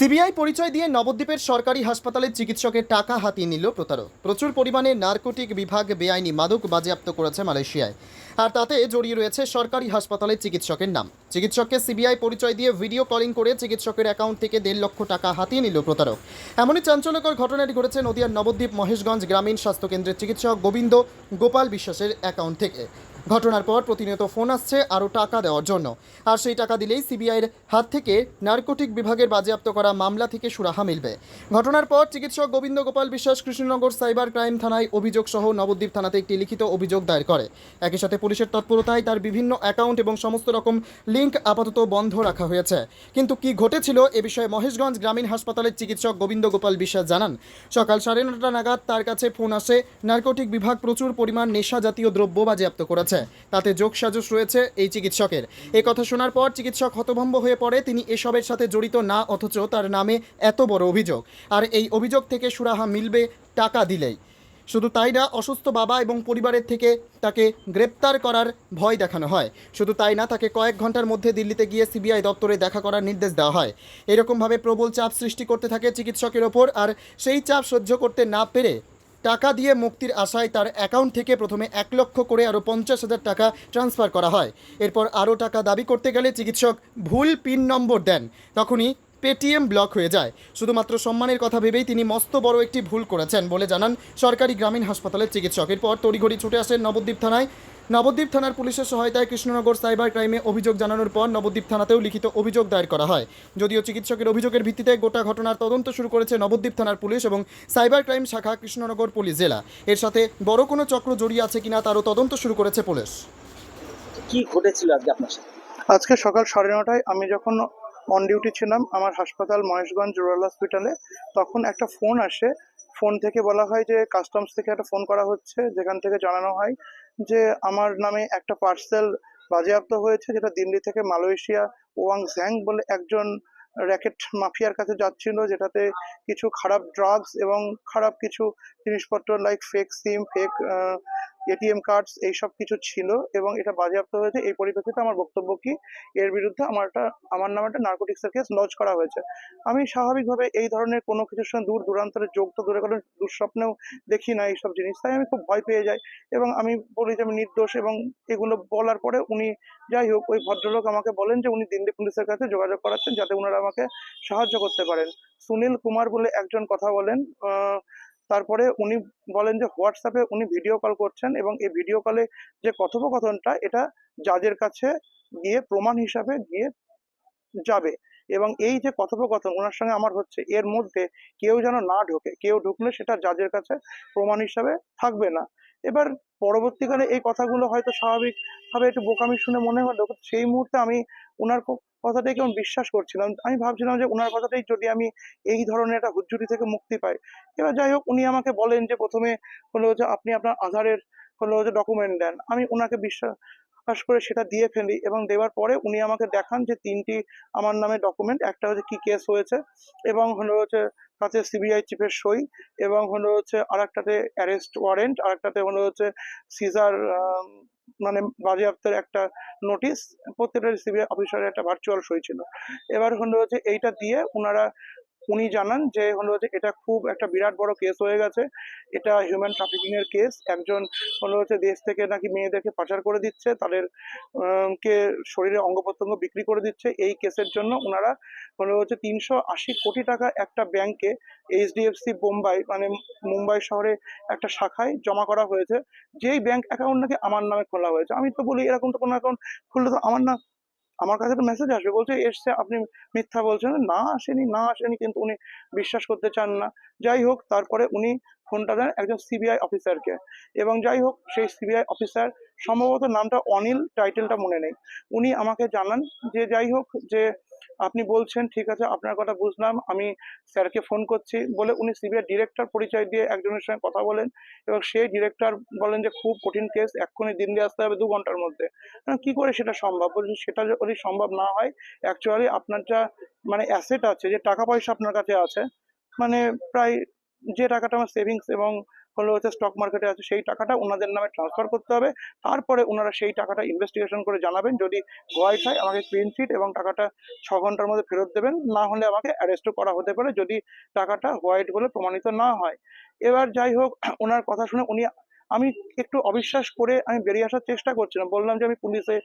CBI পরিচয় দিয়ে নবদ্বীপের সরকারি হাসপাতালের চিকিৎসকের টাকা হাতিয়ে নিল প্রতারক। প্রচুর পরিমাণে নারকোটিক বিভাগ বেআইনি মাদক বাজেয়াপ্ত করেছে মালয়েশিয়ায়, আর তাতে জড়িয়ে রয়েছে সরকারি হাসপাতালের চিকিৎসকের নাম। চিকিৎসককে সিবিআই পরিচয় দিয়ে ভিডিও কলিং করে চিকিৎসকের অ্যাকাউন্ট থেকে 1.5 লক্ষ টাকা হাতিয়ে নিল প্রতারক। এমনই চাঞ্চল্যকর ঘটনাটি ঘটেছে নদিয়ার নবদ্বীপ মহেশগঞ্জ গ্রামীণ স্বাস্থ্যকেন্দ্রের চিকিৎসক গোবিন্দ গোপাল বিশ্বাসের অ্যাকাউন্ট থেকে। ঘটনার পর প্রতিনিয়ত ফোন আসছে আরও টাকা দেওয়ার জন্য, আর সেই টাকা দিলেই সিবিআইয়ের হাত থেকে নারকোটিক বিভাগের বাজেয়াপ্ত করা মামলা থেকে সুরাহা মিলবে। ঘটনার পর চিকিৎসক গোবিন্দ গোপাল বিশ্বাস কৃষ্ণনগর সাইবার ক্রাইম থানায় অভিযোগ সহ নবদ্বীপ থানাতে একটি লিখিত অভিযোগ দায়ের করে। একই সাথে পুলিশের তৎপরতায় তার বিভিন্ন অ্যাকাউন্ট এবং সমস্ত রকম লিঙ্ক আপাতত বন্ধ রাখা হয়েছে। কিন্তু কি ঘটেছিল এ বিষয়ে মহেশগঞ্জ গ্রামীণ হাসপাতালের চিকিৎসক গোবিন্দ গোপাল বিশ্বাস জানান, সকাল 9:30 নাগাদ তার কাছে ফোন আসে নারকোটিক বিভাগ প্রচুর পরিমাণ নেশা জাতীয় দ্রব্য বাজেয়াপ্ত করেছে, তাতে যোগসাজশ রয়েছে এই চিকিৎসকের। এই কথা শোনার পর চিকিৎসক হতভম্ব হয়ে পড়ে, তিনি এসবের সাথে জড়িত না, অথচ তার নামে এত বড় অভিযোগ, আর এই অভিযোগ থেকে সুরাহা মিলবে টাকা দিলেই। শুধু তাই না, অসুস্থ বাবা এবং পরিবারের থেকে তাকে গ্রেপ্তার করার ভয় দেখানো হয়। শুধু তাই না, তাকে কয়েক ঘন্টার মধ্যে দিল্লিতে গিয়ে সিবিআই দপ্তরে দেখা করার নির্দেশ দেওয়া হয়। এরকমভাবে প্রবল চাপ সৃষ্টি করতে থাকে চিকিৎসকের ওপর, আর সেই চাপ সহ্য করতে না পেরে টাকা দিয়ে মুক্তির আশায় তার অ্যাকাউন্ট থেকে প্রথমে 1 লক্ষ করে আরও 50,000 টাকা ট্রান্সফার করা হয়। এরপর আরও টাকা দাবি করতে গেলে চিকিৎসক ভুল পিন নম্বর দেন, তখনই পেটিএম ব্লক হয়ে যায়। শুধুমাত্র সম্মানের কথা ভেবেই তিনি মস্ত বড় একটি ভুল করেছেন বলে জানান সরকারি গ্রামীণ হাসপাতালের চিকিৎসক। এরপর তড়িঘড়ি ছুটে আসেন নবদ্বীপ থানায়। নবদ্বীপ থানার পুলিশের সহায়তায় কৃষ্ণনগর সাইবার ক্রাইমে অভিযোগ জানানোর পর নবদ্বীপ থানাতেও লিখিত অভিযোগ দায়ের করা হয়। যদিও চিকিৎসকের অভিযোগের ভিত্তিতে গোটা ঘটনার তদন্ত শুরু করেছে নবদ্বীপ থানার পুলিশ এবং সাইবার ক্রাইম শাখা কৃষ্ণনগর পুলিশ জেলা। এর সাথে বড় কোনো চক্র জড়িয়ে আছে কিনা তারও তদন্ত শুরু করেছে পুলিশ। কি ঘটেছিল আজকে আপনার সাথে? আজকে সকাল 9:30টায় আমি যখন অন ডিউটি ছিলাম আমার হাসপাতাল মহেশগঞ্জ রুরাল হসপিটালে, তখন একটা ফোন আসে। ফোন থেকে বলা হয় যে কাস্টমস থেকে একটা ফোন করা হচ্ছে, যেখান থেকে জানানো হয় যে আমার নামে একটা পার্সেল বাজেয়াপ্ত হয়েছে, যেটা দিল্লি থেকে মালয়েশিয়া ওয়াং ঝ্যাং বলে একজন র্যাকেট মাফিয়ার কাছে যাচ্ছিল, যেটাতে কিছু খারাপ ড্রাগস এবং খারাপ কিছু জিনিসপত্র লাইক ফেক সিম, ফেক এটিএম কার্ডস এইসব কিছু ছিল, এবং এটা বাজেয়াপ্ত হয়েছে। এই পরিপ্রেক্ষিতে আমার বক্তব্য কি, এর বিরুদ্ধে আমার নামে একটা নার্কোটিক্সের কেস লঞ্চ করা হয়েছে। আমি স্বাভাবিকভাবে এই ধরনের কোনো কিছুর সঙ্গে দূর দূরান্তরে যোগ তো দূরে কোনো দুঃস্বপ্নেও দেখি না এইসব জিনিস, তাই আমি খুব ভয় পেয়ে যাই এবং আমি বলি যে আমি নির্দোষ। এবং এগুলো বলার পরে উনি, যাই হোক, ওই ভদ্রলোক আমাকে বলেন যে উনি দিল্লি পুলিশের কাছে যোগাযোগ করাচ্ছেন যাতে ওনারা আমাকে সাহায্য করতে পারেন। সুনীল কুমার বলে একজন কথা বলেন। তারপরে উনি বলেন যে হোয়াটসঅ্যাপে উনি ভিডিও কল করছেন, এবং এই ভিডিও কলে যে কথোপকথনটা, এটা জাজের কাছে গিয়ে প্রমাণ হিসাবে গিয়ে যাবে। এবং এই যে কথোপকথন ওনার সঙ্গে আমার হচ্ছে, এর মধ্যে কেউ যেন না ঢোকে, কেউ ঢুকলে সেটা জাজের কাছে প্রমাণ হিসাবে থাকবে না। এবার পরবর্তীকালে এই কথাগুলো হয়তো স্বাভাবিকভাবে একটু বোকামি শুনে মনে হলো, সেই মুহূর্তে আমি ওনার কথাটাই কেমন বিশ্বাস করছিলাম। আমি ভাবছিলাম যে ওনার কথাটাই যদি আমি এই ধরনের একটা হুজ্জুরি থেকে মুক্তি পাই। এবার যাই হোক, উনি আমাকে বলেন যে প্রথমে হলো যে আপনি আপনার আধারের হলো যে ডকুমেন্ট দেন। আমি ওনাকে বিশ্বাস করে সেটা দিয়ে ফেলি, এবং দেওয়ার পরে উনি আমাকে দেখান যে 3টি আমার নামে ডকুমেন্ট। একটা হচ্ছে কি কেস হয়েছে, এবং হলো হচ্ছে তাতে সিবিআই চিফের সই, এবং হলো হচ্ছে আরেকটাতে অ্যারেস্ট ওয়ারেন্ট, আরেকটাতে হলো হচ্ছে সিজার মানে বাজেয়াপ্তের একটা নোটিশ। প্রত্যেকটা সিবিআই অফিসারের একটা ভার্চুয়াল সই ছিল। এবার হলো হচ্ছে এইটা দিয়ে উনি জানান যে হলো যে এটা খুব একটা বিরাট বড় কেস হয়ে গেছে, এটা হিউম্যান ট্রাফিকিং এর কেস। একজন হলো হচ্ছে দেশ থেকে নাকি মেয়েদেরকে পাচার করে দিচ্ছে, তাদের কে শরীরে অঙ্গ প্রত্যঙ্গ বিক্রি করে দিচ্ছে। এই কেসের জন্য ওনারা হলো হচ্ছে 380 কোটি টাকা একটা ব্যাংকে, এইচডিএফসি বোম্বাই মানে মুম্বাই শহরে একটা শাখায় জমা করা হয়েছে, যেই ব্যাংক অ্যাকাউন্ট নাকি আমার নামে খোলা হয়েছে। আমি তো বলি এরকম তো কোনো অ্যাকাউন্ট খুললে তো আমার কাছে তো মেসেজ আসবে, বলছে এসছে, আপনি মিথ্যা বলছেন। না আসেনি, কিন্তু উনি বিশ্বাস করতে চান না। যাই হোক, তারপরে উনি ফোনটা দেন একজন সিবিআই অফিসারকে, এবং যাই হোক সেই সিবিআই অফিসার, সম্ভবত নামটা অনিল, টাইটেলটা মনে নেই। উনি আমাকে জানান যে যাই হোক, যে আপনি বলছেন ঠিক আছে, আপনার কথা বুঝলাম, আমি স্যারকে ফোন করছি বলে উনি সিবিআই ডিরেক্টর পরিচয় দিয়ে একজনের সঙ্গে কথা বলেন, এবং সেই ডিরেক্টর বলেন যে খুব কঠিন কেস, এক্ষুনি দিল্লি আসতে হবে 2 ঘন্টার মধ্যে। কি করে সেটা সম্ভব? বলছি সেটা যদি সম্ভব না হয়, অ্যাকচুয়ালি আপনার যা মানে অ্যাসেট আছে, যে টাকা পয়সা আপনার কাছে আছে, মানে প্রায় যে টাকাটা আমার সেভিংস এবং হলো হচ্ছে স্টক মার্কেটে আছে সেই টাকাটা ওনাদের নামে ট্রান্সফার করতে হবে। তারপরে ওনারা সেই টাকাটা ইনভেস্টিগেশন করে জানাবেন। যদি হোয়াইট হয় আমাকে ক্লিন চিট এবং টাকাটা 6 ঘন্টার মধ্যে ফেরত দেবেন, না হলে আমাকে অ্যারেস্টও করা হতে পারে যদি টাকাটা হোয়াইট বলে প্রমাণিত না হয়। এবার যাই হোক, ওনার কথা শুনে আমি একটু অবিশ্বাস করে আমি বেরিয়ে আসার চেষ্টা করছিলাম, বললাম যে আমি পুলিশে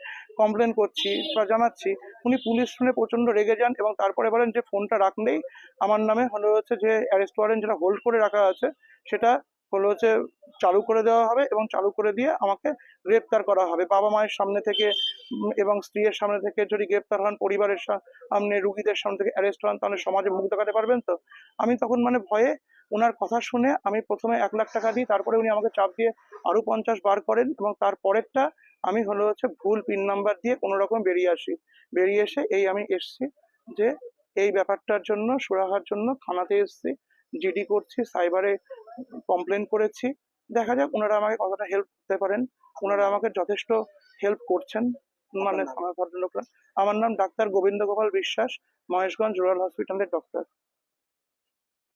কমপ্লেন করছি বা জানাচ্ছি। উনি পুলিশ শুনে প্রচন্ড রেগে যান এবং তারপরে বলেন যে ফোনটা রাখলেই আমার নামে হলো হচ্ছে যে অ্যারেস্ট ওয়ারেন্ট যেটা হোল্ড করে রাখা আছে সেটা হলো হচ্ছে চালু করে দেওয়া হবে এবং চালু করে দিয়ে আমাকে গ্রেপ্তার করা হবে। বাবা মায়ের সামনে থেকে এবং স্ত্রীর সামনে থেকে যদি গ্রেপ্তার হন, পরিবারের সামনে, রুগীদের সামনে থেকে অ্যারেস্ট হন, তাহলে সমাজে মুখ দেখাতে পারবেন তো? আমি তখন ভয়ে ওনার কথা শুনে আমি প্রথমে 1 লাখ টাকা দিই, তারপরে উনি আমাকে চাপ দিয়ে আরো 50 বার করেন এবং তার পরেরটা আমি হলো হচ্ছে ভুল পিন নাম্বার দিয়ে কোনো রকম বেরিয়ে আসি। বেরিয়ে এসে আমি এসছি যে এই ব্যাপারটার জন্য সুরাহার জন্য থানাতে এসছি, জিডি করছি, সাইবারে কমপ্লেন করেছি। দেখা যাক ওনারা আমাকে কতটা হেল্প করতে পারেন। ওনারা আমাকে যথেষ্ট হেল্প করছেন, আপনার নাম? থানার ভদ্রলোকরা। আমার নাম ডাক্তার গোবিন্দ গোপাল বিশ্বাস, মহেশগঞ্জ রুরাল হসপিটালের ডক্টর।